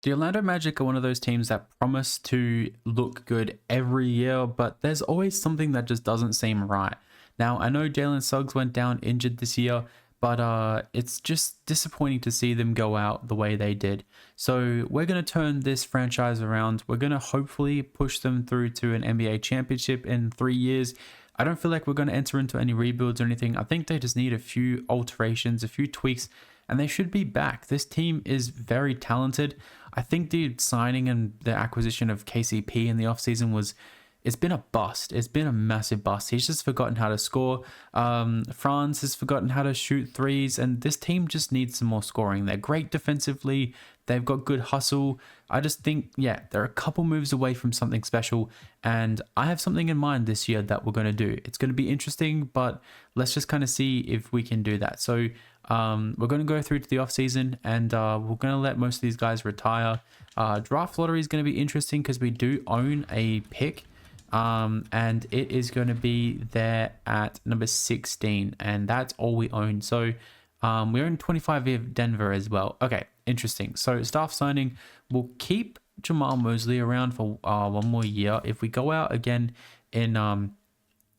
The Orlando Magic are one of those teams that promise to look good every year, but there's always something that just doesn't seem right. Now, I know Jalen Suggs went down injured this year, but it's just disappointing to see them go out the way they did. So we're going to turn this franchise around. We're going to hopefully push them through to an NBA championship in 3 years. I don't feel like we're going to enter into any rebuilds or anything. I think they just need a few alterations, a few tweaks, and they should be back. This team is very talented. I think the signing and the acquisition of KCP in the offseason it's been a bust. It's been a massive bust. He's just forgotten how to score. Franz has forgotten how to shoot threes, and this team just needs some more scoring. They're great defensively. They've got good hustle. I just think, yeah, they're a couple moves away from something special, and I have something in mind this year that we're going to do. It's going to be interesting, but let's just kind of see if we can do that. So we're going to go through to the offseason, and we're going to let most of these guys retire. Draft lottery is going to be interesting because we do own a pick. And it is going to be there at number 16, and that's all we own. So we own 25 of Denver as well. Okay, interesting. So staff signing, we'll keep Jamal Mosley around for 1 more year. If we go out again in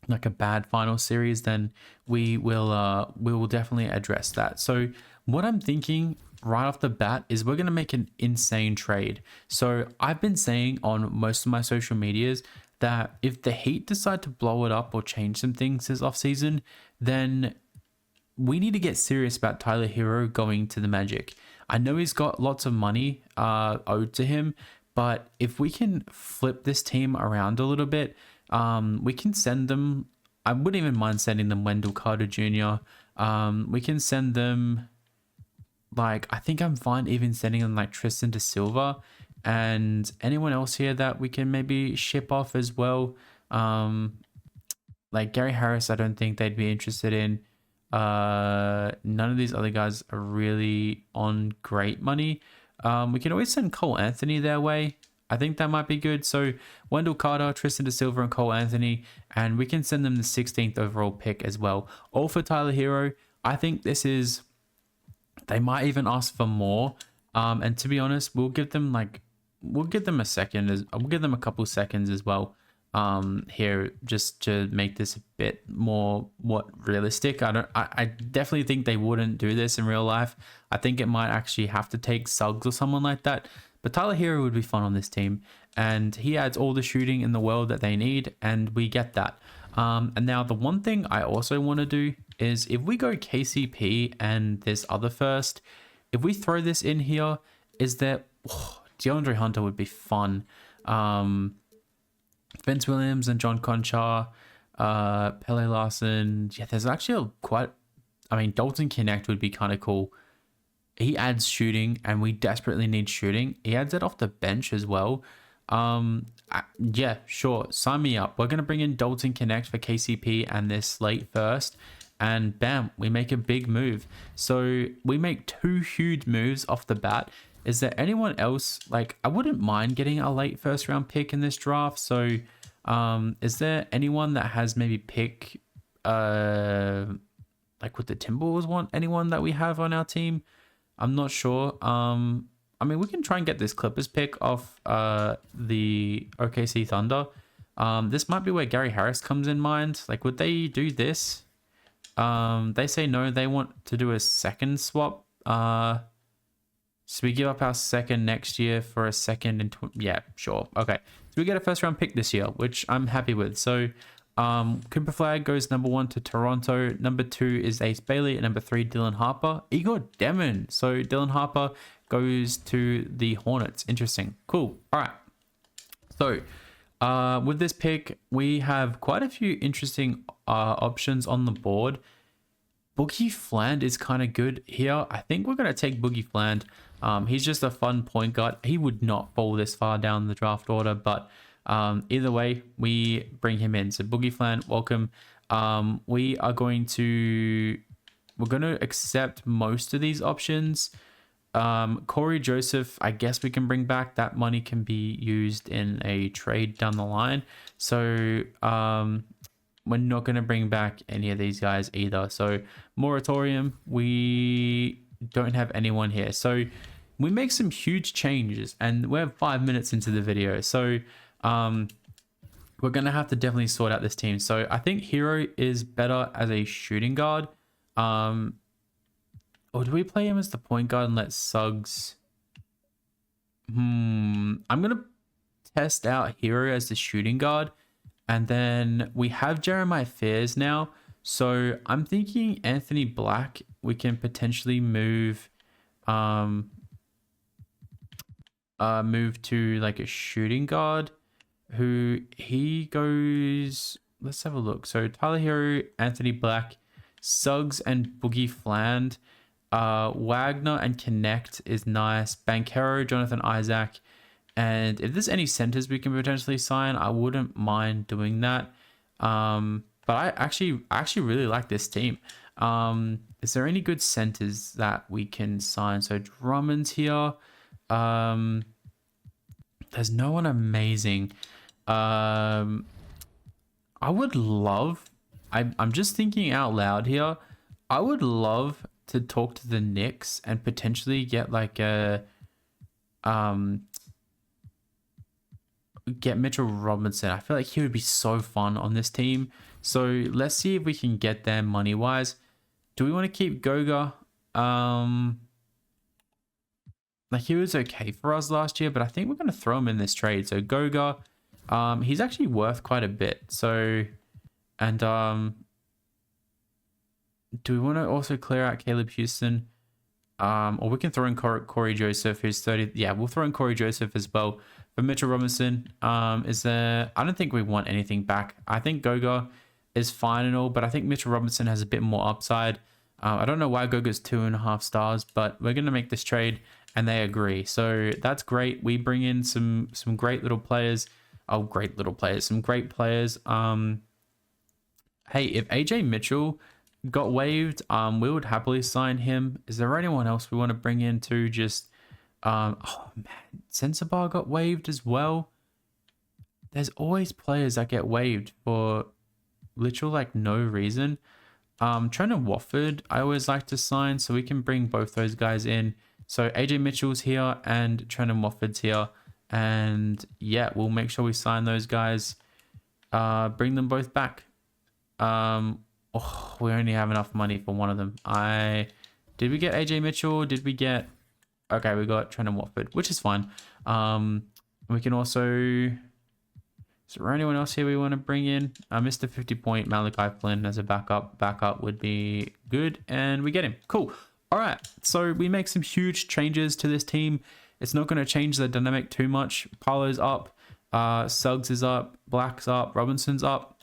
like a bad final series, then we will definitely address that. So what I'm thinking right off the bat is we're going to make an insane trade. So I've been saying on most of my social medias that if the Heat decide to blow it up or change some things this offseason, then we need to get serious about Tyler Hero going to the Magic. I know he's got lots of money owed to him, but if we can flip this team around a little bit, we can send them. I wouldn't even mind sending them Wendell Carter Jr. We can send them, like, I think I'm fine even sending them like Tristan da Silva and anyone else here that we can maybe ship off as well. Like Gary Harris, I don't think they'd be interested in. None of these other guys are really on great money. We can always send Cole Anthony their way. I think that might be good. So Wendell Carter, Tristan da Silva, and Cole Anthony, and we can send them the 16th overall pick as well. All for Tyler Hero. I think this is, they might even ask for more. And to be honest, we'll give them a second. We'll give them a couple seconds as well. Here, just to make this a bit more realistic. I definitely think they wouldn't do this in real life. I think it might actually have to take Suggs or someone like that. But Tyler Hero would be fun on this team, and he adds all the shooting in the world that they need, and we get that. And now the one thing I also want to do is if we go KCP and this other first, if we throw this in here, is that DeAndre Hunter would be fun. Vince Williams and John Conchar, Pele Larson. Yeah, there's actually Dalton Connect would be kind of cool. He adds shooting, and we desperately need shooting. He adds it off the bench as well. Yeah, sure. Sign me up. We're going to bring in Dalton Connect for KCP and this late first. And bam, we make a big move. So we make 2 huge moves off the bat. Is there anyone else? Like, I wouldn't mind getting a late first round pick in this draft. So is there anyone that has maybe pick, like would the Timberwolves want anyone that we have on our team? I'm not sure. I mean, we can try and get this Clippers pick off the OKC Thunder. This might be where Gary Harris comes in mind. Like, would they do this? They say no, they want to do a second swap. So we give up our second next year for a second in yeah, sure. Okay. So we get a first round pick this year, which I'm happy with. So Cooper Flag goes number 1 to Toronto. Number 2 is Ace Bailey. And number 3, Dylan Harper. Igor Demon. So Dylan Harper goes to the Hornets. Interesting. Cool. All right. So with this pick, we have quite a few interesting options on the board. Boogie Fland is kind of good here. I think we're going to take Boogie Fland. He's just a fun point guard. He would not fall this far down the draft order, but either way, we bring him in. So Boogie Fland, welcome. We're going to accept most of these options. Corey Joseph, I guess we can bring back. That money can be used in a trade down the line. So we're not going to bring back any of these guys either. So moratorium, we don't have anyone here. So we make some huge changes, and we're 5 minutes into the video. So we're going to have to definitely sort out this team. So I think Hero is better as a shooting guard. Or do we play him as the point guard and let Suggs... I'm going to test out Hero as the shooting guard. And then we have Jeremiah Fears now. So I'm thinking Anthony Black, we can potentially move to like a shooting guard. Who he goes, let's have a look. So Tyler Hero, Anthony Black, Suggs and Boogie Fland, Wagner and Connect is nice. Banchero, Jonathan Isaac, and if there's any centers we can potentially sign, I wouldn't mind doing that. But I actually really like this team. Is there any good centers that we can sign? So Drummond's here. There's no one amazing. I would love, I'm just thinking out loud here, I would love to talk to the Knicks and potentially get like a get Mitchell Robinson. I feel like he would be so fun on this team. So let's see if we can get there money wise. Do we want to keep Goga? Like he was okay for us last year, but I think we're going to throw him in this trade. So Goga, he's actually worth quite a bit. So, and do we want to also clear out Caleb Houston? Or we can throw in Corey Joseph, who's 30. Yeah, we'll throw in Corey Joseph as well. For Mitchell Robinson, is there... I don't think we want anything back. I think Goga is fine and all, but I think Mitchell Robinson has a bit more upside. I don't know why Goga's 2.5 stars, but we're going to make this trade and they agree. So that's great. We bring in some great little players. Oh, great little players. Some great players. Hey, if AJ Mitchell got waived, we would happily sign him. Is there anyone else we want to bring in to just... oh man, Sensabaugh got waived as well. There's always players that get waived for literal like no reason. Trenton Wofford, I always like to sign, so we can bring both those guys in. So AJ Mitchell's here and Trenton Wofford's here, and yeah, we'll make sure we sign those guys. Bring them both back. Oh, we only have enough money for one of them. Did we get AJ Mitchell? Did we get... Okay, we got Trenton Watford, which is fine. We can also... Is there anyone else here we want to bring in? Mr. 50-point Malachi Flynn as a backup. Backup would be good, and we get him. Cool. All right, so we make some huge changes to this team. It's not going to change the dynamic too much. Paolo's up. Suggs is up. Black's up. Robinson's up.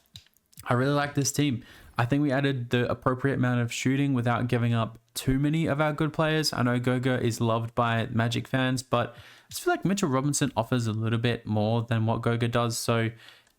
I really like this team. I think we added the appropriate amount of shooting without giving up too many of our good players. I know Goga is loved by Magic fans, but I just feel like Mitchell Robinson offers a little bit more than what Goga does. So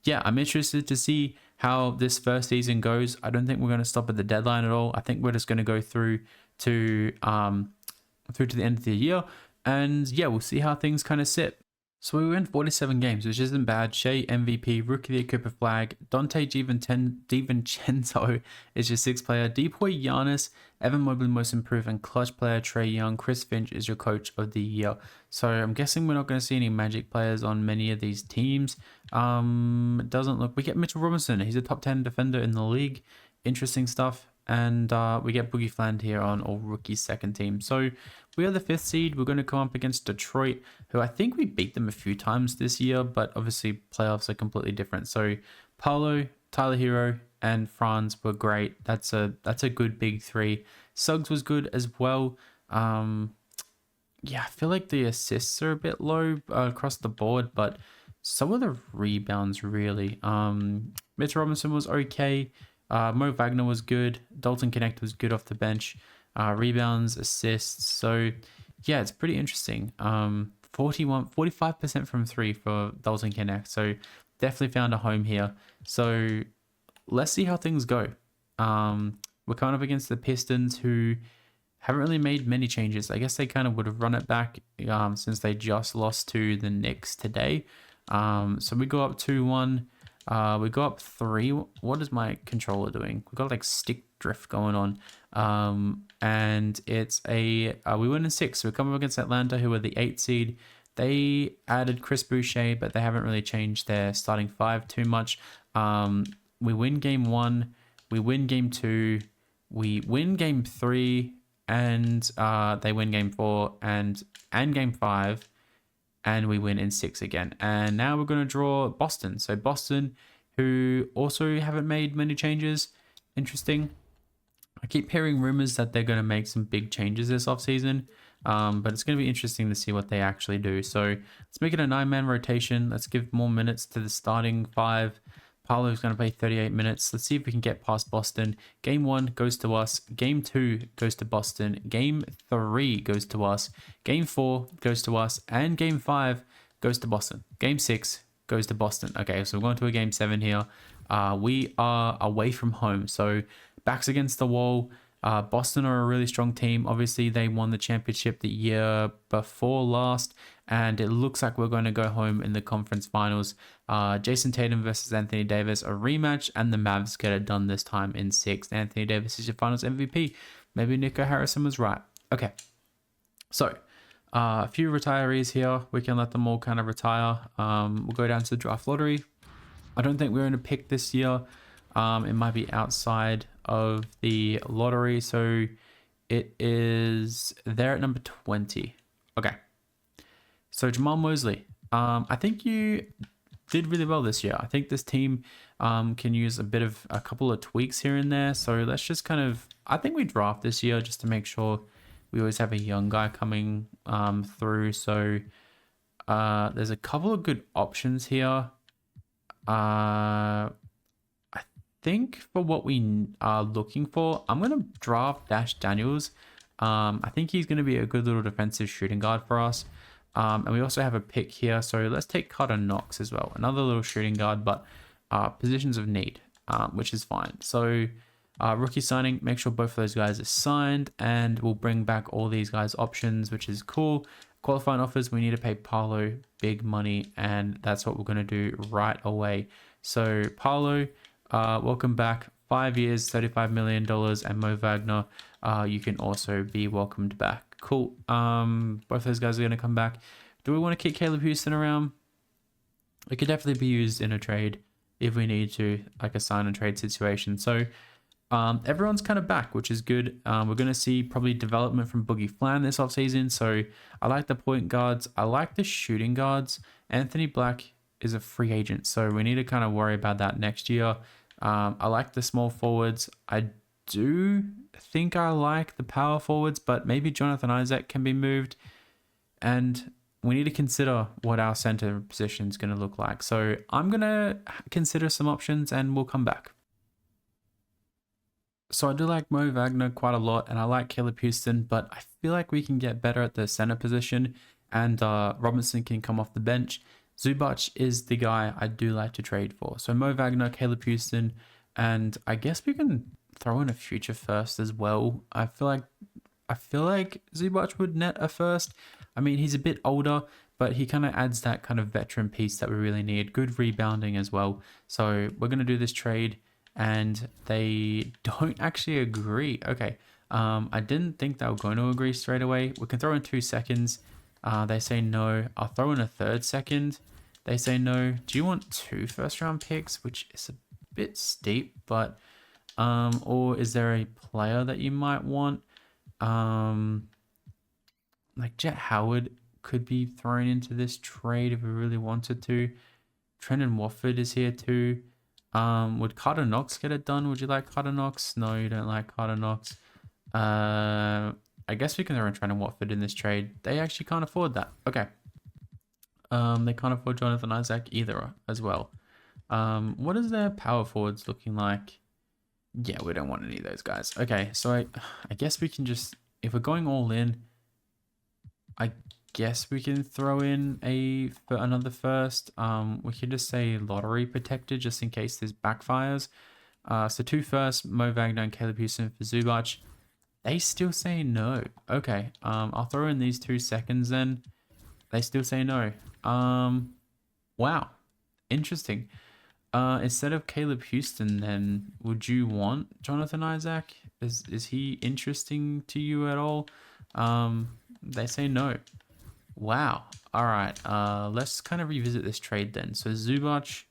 yeah, I'm interested to see how this first season goes. I don't think we're going to stop at the deadline at all. I think we're just going to go through to the end of the year. And yeah, we'll see how things kind of sit. So we win 47 games, which isn't bad. Shea MVP, Rookie of the Year Cooper Flag, Dante DiVincenzo is your 6th player, Depoy Giannis, Evan Mobley Most Improved, and Clutch player Trae Young. Chris Finch is your Coach of the Year. So I'm guessing we're not going to see any Magic players on many of these teams. It doesn't look... We get Mitchell Robinson. He's a top 10 defender in the league. Interesting stuff. And we get Boogie Fland here on all rookie 2nd team. So we are the 5th seed. We're going to come up against Detroit, who I think we beat them a few times this year, but obviously playoffs are completely different. So Paolo, Tyler Hero, and Franz were great. That's a good big 3. Suggs was good as well. Yeah, I feel like the assists are a bit low across the board, but so are the rebounds really. Mitchell Robinson was okay. Mo Wagner was good. Dalton Connect was good off the bench. Rebounds, assists. So yeah, it's pretty interesting. 45% from 3 for Dalton Connect. So definitely found a home here. So let's see how things go. We're coming up against the Pistons, who haven't really made many changes. I guess they kind of would have run it back since they just lost to the Knicks today. So we go up 2-1. We go up 3. What is my controller doing? We got like stick drift going on. and it's a we win in 6. So we're coming up against Atlanta, who are the 8th seed. They added Chris Boucher, but they haven't really changed their starting 5 too much. We win game 1, we win game 2, we win game 3, and they win game 4 and game 5, and we win in 6 again. And now we're going to draw Boston. So Boston, who also haven't made many changes. Interesting. I keep hearing rumors that they're going to make some big changes this offseason, but it's going to be interesting to see what they actually do. So let's make it a 9-man rotation. Let's give more minutes to the starting 5. Paolo's going to play 38 minutes. Let's see if we can get past Boston. Game 1 goes to us. Game 2 goes to Boston. Game 3 goes to us. Game 4 goes to us. And Game 5 goes to Boston. Game 6 goes to Boston. Okay, so we're going to a Game 7 here. We are away from home, so backs against the wall. Boston are a really strong team. Obviously, they won the championship the year before last, and it looks like we're going to go home in the conference finals. Jason Tatum versus Anthony Davis, a rematch, and the Mavs get it done this time in 6. Anthony Davis is your finals MVP. Maybe Nico Harrison was right. Okay, so a few retirees here. We can let them all kind of retire. We'll go down to the draft lottery. I don't think we're going to pick this year. It might be outside of the lottery, so it is there at number 20. Okay, so Jamal Mosley, I think you did really well this year. I think this team can use a couple of tweaks here and there, so let's just I think we draft this year just to make sure we always have a young guy coming through. So there's a couple of good options here. Think for what we are looking for, I'm going to draft Dash Daniels. I think he's going to be a good little defensive shooting guard for us. And we also have a pick here. So let's take Carter Knox as well. Another little shooting guard, but positions of need, which is fine. So rookie signing, make sure both of those guys are signed, and we'll bring back all these guys' options, which is cool. Qualifying offers, we need to pay Paolo big money, and that's what we're going to do right away. So Paolo, welcome back. 5 years, $35 million, and Mo Wagner, you can also be welcomed back. Cool. Both those guys are going to come back. Do we want to keep Caleb Houston around? It could definitely be used in a trade if we need to, like a sign and trade situation. So everyone's kind of back, which is good. We're going to see probably development from Boogie Flan this offseason. So I like the point guards. I like the shooting guards. Anthony Black is a free agent, so we need to kind of worry about that next year. I like the small forwards. I do think I like the power forwards, but maybe Jonathan Isaac can be moved. And we need to consider what our center position is going to look like. So I'm going to consider some options and we'll come back. So I do like Mo Wagner quite a lot, and I like Caleb Houston, but I feel like we can get better at the center position, and Robinson can come off the bench. Zubac is the guy I do like to trade for. So Mo Wagner, Caleb Houston, and I guess we can throw in a future first as well. I feel like Zubac would net a first. I mean, he's a bit older, but he kind of adds that kind of veteran piece that we really need. Good rebounding as well. So we're going to do this trade, and they don't actually agree. Okay. I didn't think they were going to agree straight away. We can throw in 2 seconds. They say no. I'll throw in a 3rd second. They say no. Do you want 2 first-round picks? Which is a bit steep, but or is there a player that you might want? Like Jet Howard could be thrown into this trade if we really wanted to. Trendon Watford is here too. Would Carter Knox get it done? Would you like Carter Knox? No, you don't like Carter Knox. I guess we can throw in Trendon Watford in this trade. They actually can't afford that. Okay. They can't afford Jonathan Isaac either as well. What is their power forwards looking like? Yeah, we don't want any of those guys. Okay, so I guess we can just, if we're going all in, I guess we can throw in for another first. We could just say lottery protected just in case this backfires. So 2 firsts, Mo Wagner and Caleb Houston for Zubac. They still say no. Okay, I'll throw in these 2 seconds then. They still say no. Wow, interesting. Instead of Caleb Houston, then would you want Jonathan Isaac? Is he interesting to you at all? They say no. Wow. All right. Let's kind of revisit this trade then. So Zubac,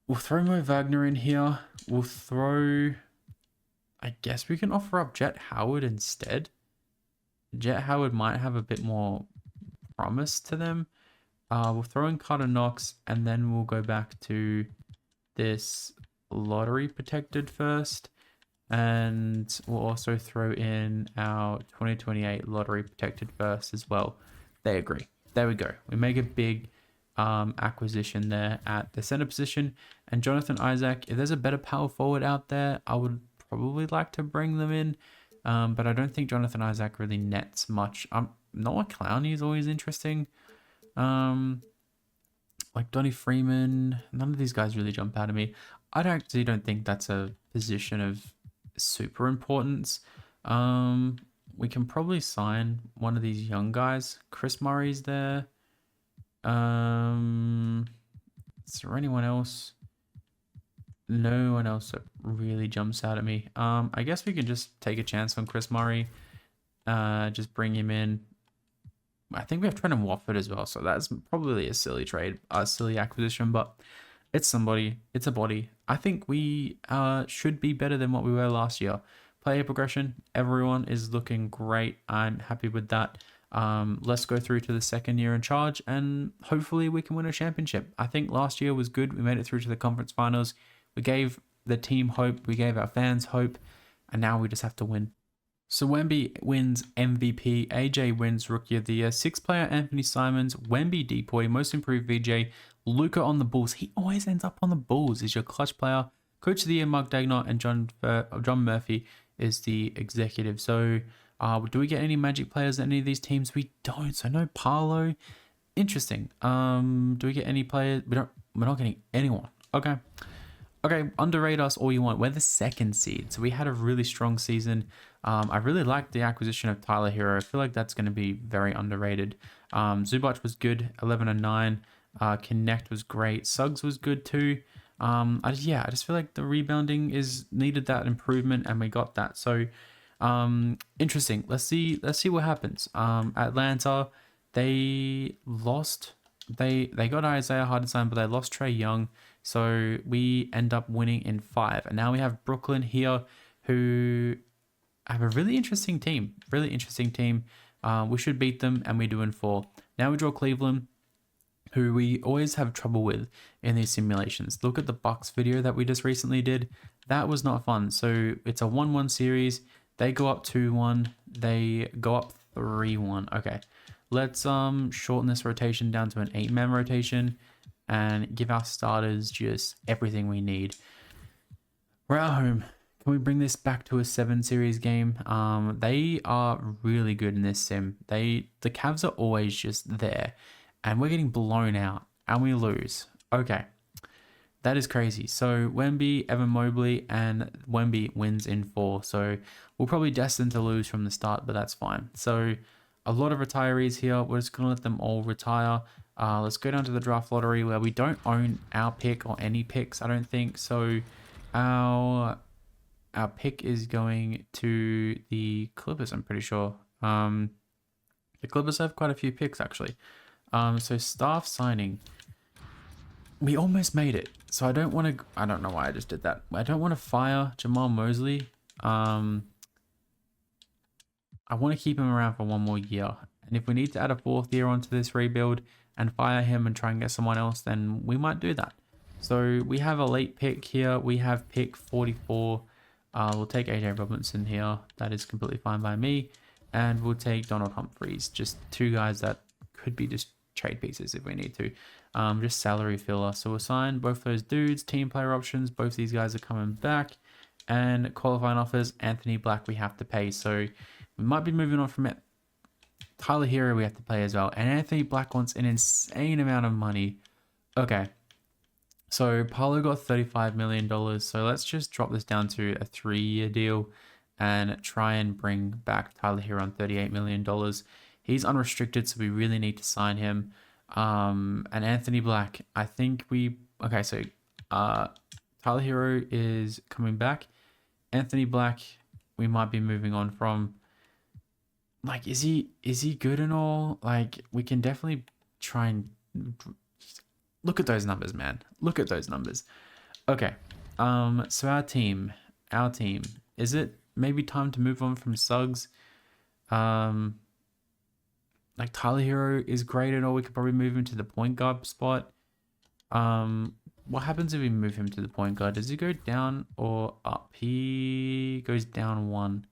we'll throw Mo Wagner in here. We'll throw, I guess we can offer up Jet Howard instead. Jet Howard might have a bit more promise to them. We'll throw in Carter Knox, and then we'll go back to this lottery protected first. And we'll also throw in our 2028 lottery protected first as well. They agree. There we go. We make a big acquisition there at the center position. And Jonathan Isaac, if there's a better power forward out there, I would probably like to bring them in. But I don't think Jonathan Isaac really nets much. Noah Clowney is always interesting. Like Donnie Freeman, none of these guys really jump out at me. I actually don't think that's a position of super importance. We can probably sign one of these young guys. Chris Murray's there. Is there anyone else? No one else that really jumps out at me. I guess we can just take a chance on Chris Murray. Just bring him in. I think we have Trenton Watford as well, so that's probably a silly trade, a silly acquisition, but it's somebody, it's a body. I think we should be better than what we were last year. Player progression, everyone is looking great. I'm happy with that. Let's go through to the second year in charge, and hopefully we can win a championship. I think last year was good. We made it through to the conference finals. We gave the team hope. We gave our fans hope, and now we just have to win. So Wemby wins MVP, AJ wins Rookie of the Year, sixth player Anthony Simons, Wemby Depoy, Most Improved VJ, Luka on the Bulls. He always ends up on the Bulls. He's your clutch player. Coach of the Year Mark Dagnall, and John Murphy is the executive. So do we get any Magic players in any of these teams? We don't. So no Paolo. Interesting. Do we get any players? We're not getting anyone. Okay. Okay, underrate us all you want. We're the second seed, so we had a really strong season. I really liked the acquisition of Tyler Hero. I feel like that's going to be very underrated. Zubac was good, 11-9. Connect was great. Suggs was good too. I just feel like the rebounding is needed that improvement, and we got that. So interesting. Let's see what happens. Atlanta, they lost. They got Isaiah Hartenstein, but they lost Trey Young. So we end up winning in 5. And now we have Brooklyn here, who have a really interesting team. We should beat them, and we do in 4. Now we draw Cleveland, who we always have trouble with in these simulations. Look at the Bucks video that we just recently did. That was not fun. So it's a 1-1 series. They go up 2-1. They go up 3-1. Okay. Let's shorten this rotation down to an 8-man rotation and give our starters just everything we need. We're at home. Can we bring this back to a 7 series game? They are really good in this sim. The Cavs are always just there, and we're getting blown out and we lose. Okay. That is crazy. So Wemby, Evan Mobley, and Wemby wins in 4. So we're probably destined to lose from the start, but that's fine. So a lot of retirees here. We're just going to let them all retire. Let's go down to the draft lottery, where we don't own our pick or any picks, I don't think. So our pick is going to the Clippers, I'm pretty sure. The Clippers have quite a few picks, actually. So staff signing. We almost made it. So I don't want to... I don't know why I just did that. I don't want to fire Jamal Mosley. I want to keep him around for 1 more year. And if we need to add a 4th year onto this rebuild and fire him and try and get someone else, then we might do that. So we have a late pick here. We have pick 44. We'll take AJ Robinson here. That is completely fine by me. And we'll take Donald Humphreys. Just 2 guys that could be just trade pieces if we need to. Just salary filler. So we'll sign both those dudes. Team player options. Both these guys are coming back. And qualifying offers. Anthony Black we have to pay. So we might be moving on from it. Tyler Hero we have to pay as well. And Anthony Black wants an insane amount of money. Okay. So Paolo got $35 million. So let's just drop this down to a 3-year deal and try and bring back Tyler Hero on $38 million. He's unrestricted, so we really need to sign him. And Anthony Black, I think we... Okay, so Tyler Hero is coming back. Anthony Black, we might be moving on from. Like, is he good and all? Like, we can definitely try and look at those numbers, man. Look at those numbers. Okay. So our team, is it maybe time to move on from Suggs? Like Tyler Hero is great and all. We could probably move him to the point guard spot. What happens if we move him to the point guard? Does he go down or up? He goes down one,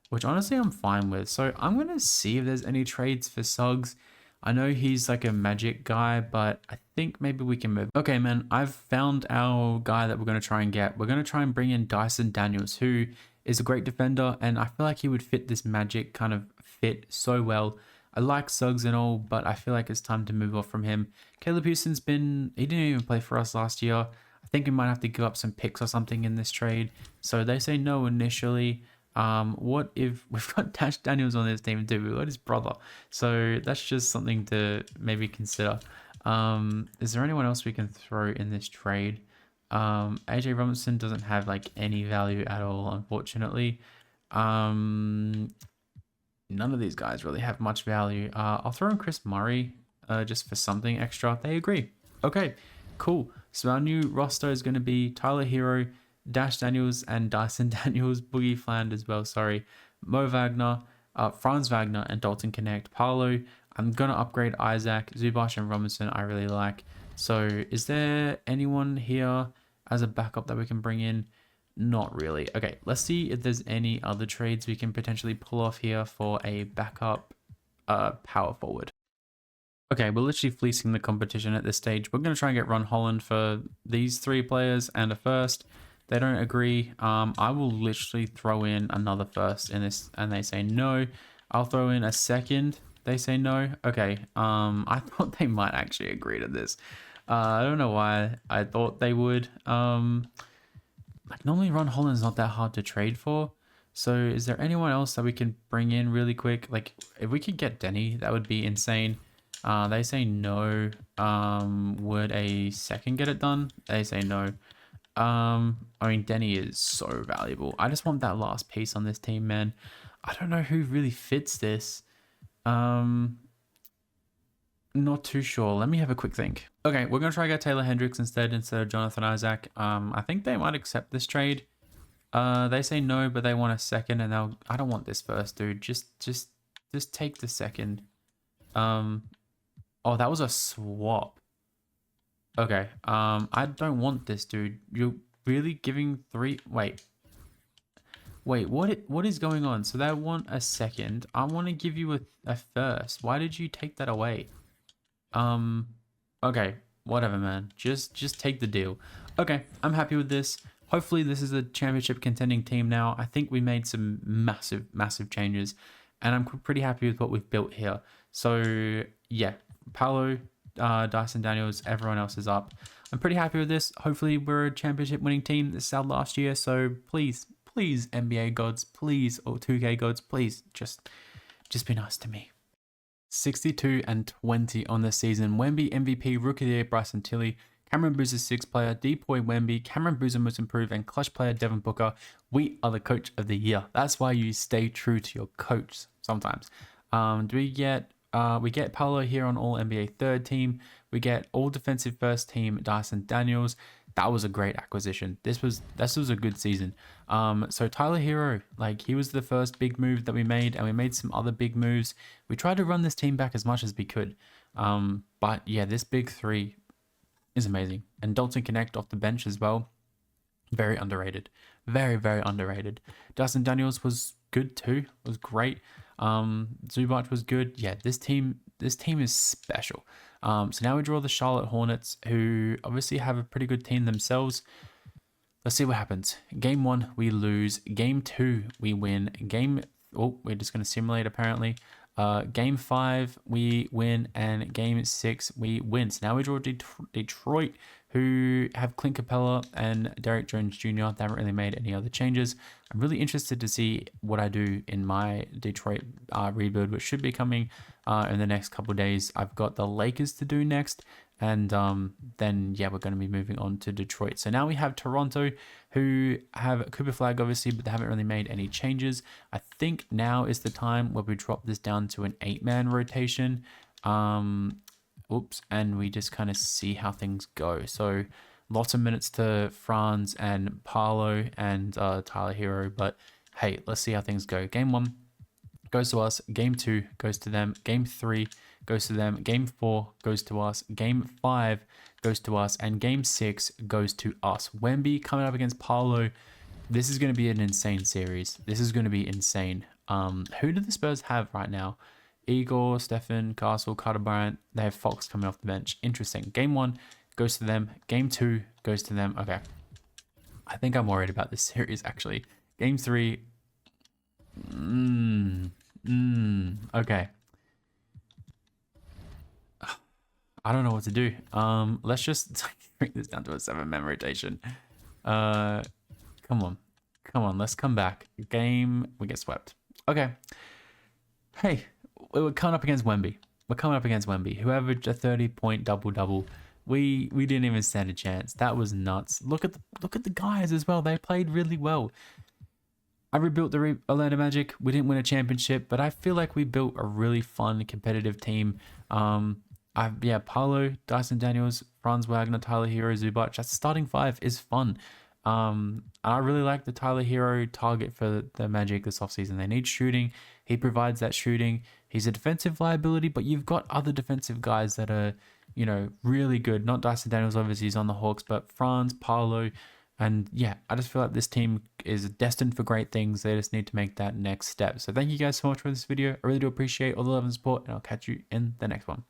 which honestly I'm fine with. So I'm going to see if there's any trades for Suggs. I know he's like a magic guy, but I think maybe we can move. Okay, man, I've found our guy that we're going to try and get. We're going to try and bring in Dyson Daniels, who is a great defender, and I feel like he would fit this magic kind of fit so well. I like Suggs and all, but I feel like it's time to move off from him. Caleb Houston's he didn't even play for us last year. I think we might have to give up some picks or something in this trade. So they say no initially. What if we've got Dash Daniels on this team too? We've got his brother. So that's just something to maybe consider. Is there anyone else we can throw in this trade? AJ Robinson doesn't have like any value at all, unfortunately. None of these guys really have much value. I'll throw in Chris Murray just for something extra. They agree. Okay, cool. So our new roster is going to be Tyler Hero, Dash Daniels, and Dyson Daniels, Boogie Fland as well, sorry. Mo Wagner, Franz Wagner, and Dalton Connect. Paolo, I'm going to upgrade Isaac, Zubac, and Robinson I really like. So is there anyone here as a backup that we can bring in? Not really. Okay, let's see if there's any other trades we can potentially pull off here for a backup power forward. Okay, we're literally fleecing the competition at this stage. We're going to try and get Ron Holland for these 3 players and a first. They don't agree. I will literally throw in another first in this, and they say no. I'll throw in a second. They say no. Okay, I thought they might actually agree to this. I don't know why I thought they would. Like normally Ron Holland's not that hard to trade for. So is there anyone else that we can bring in really quick? Like if we could get Denny, that would be insane. They say no. Would a second get it done? They say no. I mean, Denny is so valuable. I just want that last piece on this team, man. I don't know who really fits this. Not too sure. Let me have a quick think. Okay, we're going to try to get Taylor Hendricks instead of Jonathan Isaac. I think they might accept this trade. They say no, but they want a second, and I don't want this first, dude. Just take the second. Oh, that was a swap. Okay. I don't want this, dude. You're really giving 3. Wait, what is going on? So they want a second. I want to give you a first. Why did you take that away? Okay, whatever, man. Just take the deal. Okay, I'm happy with this. Hopefully this is a championship contending team now. I think we made some massive changes, and I'm pretty happy with what we've built here. So yeah, Paolo, Dyson Daniels, everyone else is up. I'm pretty happy with this. Hopefully we're a championship winning team. This is our last year, so please NBA gods, please, or 2K gods, please just be nice to me. 62 and 20 on the season. Wemby MVP, Rookie of the Year Bryson Tilley, Cameron Boozer's 6th player, Depoy Wemby, Cameron Boozer most improved, and clutch player Devin Booker. We are the coach of the year. That's why you stay true to your coach sometimes. We get Paolo here on all NBA 3rd team. We get all defensive 1st team Dyson Daniels. That was a great acquisition. This was a good season. So Tyler Hero, like he was the first big move that we made, and we made some other big moves. We tried to run this team back as much as we could. But yeah, this big 3 is amazing. And Dalton Connect off the bench as well. Very underrated. Very underrated. Dustin Daniels was good too. Was great. Zubac was good. Yeah, this team is special. So now we draw the Charlotte Hornets, who obviously have a pretty good team themselves. Let's see what happens. Game 1, we lose. Game 2, we win. We're just going to simulate apparently. Game 5, we win. And Game 6, we win. So now we draw Detroit, who have Clint Capella and Derek Jones Jr. They haven't really made any other changes. I'm really interested to see what I do in my Detroit rebuild, which should be coming in the next couple of days. I've got the Lakers to do next, And then, yeah, we're going to be moving on to Detroit. So now we have Toronto, who have Cooper Flag, obviously, but they haven't really made any changes. I think now is the time where we drop this down to an 8-man rotation. Oops, and we just kind of see how things go. So lots of minutes to Franz and Paolo and Tyler Hero, but hey, let's see how things go. Game 1 goes to us. Game 2 goes to them. Game 3 goes to them. Game 4 goes to us. Game 5 goes to us. And Game 6 goes to us. Wemby coming up against Paolo. This is going to be an insane series. This is going to be insane. Who do the Spurs have right now? Igor, Stephen, Castle, Carter Bryant. They have Fox coming off the bench. Interesting. Game 1 goes to them. Game 2 goes to them. Okay. I think I'm worried about this series, actually. Game 3. Okay. I don't know what to do. Let's just bring this down to a 7-man rotation. Come on, let's come back. We get swept. Okay. Hey, we're coming up against Wemby. Who averaged a 30-point double-double. We didn't even stand a chance. That was nuts. Look at the guys as well. They played really well. I rebuilt the Orlando Magic. We didn't win a championship, but I feel like we built a really fun, competitive team. Paolo, Dyson Daniels, Franz Wagner, Tyler Hero, Zubac. That starting 5 is fun. I really like the Tyler Hero target for the Magic this offseason. They need shooting. He provides that shooting. He's a defensive liability, but you've got other defensive guys that are, really good. Not Dyson Daniels, obviously, he's on the Hawks, but Franz, Paolo, and yeah, I just feel like this team is destined for great things. They just need to make that next step. So thank you guys so much for this video. I really do appreciate all the love and support, and I'll catch you in the next one.